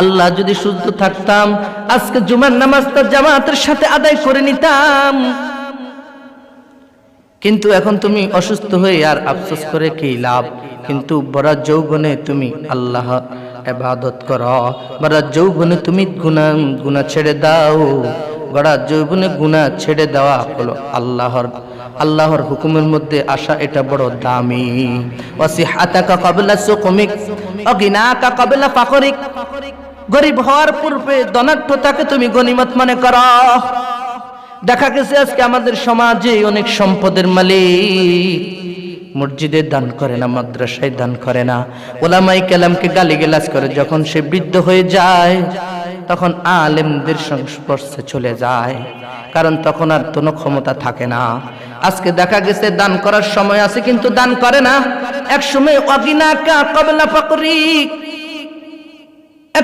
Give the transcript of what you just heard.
আল্লাহ যদি সুস্থ থাকতাম আজকে জুমার নামাজটা জামাতের সাথে আদায় করে নিতাম, কিন্তু এখন তুমি অসুস্থ হয়ে আর আফসোস করে কি লাভ? কিন্তু বড় যৌবনে তুমি আল্লাহ ইবাদত করো, বড় যৌবনে তুমি গুনাহ ছেড়ে দাও। বড় যৌবনে গুনাহ ছেড়ে দেওয়া হলো আল্লাহর হুকুমের মধ্যে আসা, এটা বড় দামি। ওয়াসিহাতাকা ক্বাবলা সুকমিক ওয়া গিনাকা ক্বাবলা ফাকরিক, গরিব হওয়ার পূর্বে ধনাঢ্যতাকে তুমি গনিমত মনে করো। দেখা গেছে আজকে আমাদের সমাজে অনেক সম্পদের মালিক মসজিদে দান করে না, মাদ্রাসায় দান করে না, ওলামায়ে কেরামকে গালিগালাজ করে। যখন সে বৃদ্ধ হয়ে যায় তখন আলেমদের সংস্পর্শে চলে যায়, কারণ তখন আর কোনো ক্ষমতা থাকে না। আজকে দেখা গেছে দান করার সময় আছে কিন্তু দান করে না। এক সময় অগিনাকা ক্বাবলা ফাকরিক,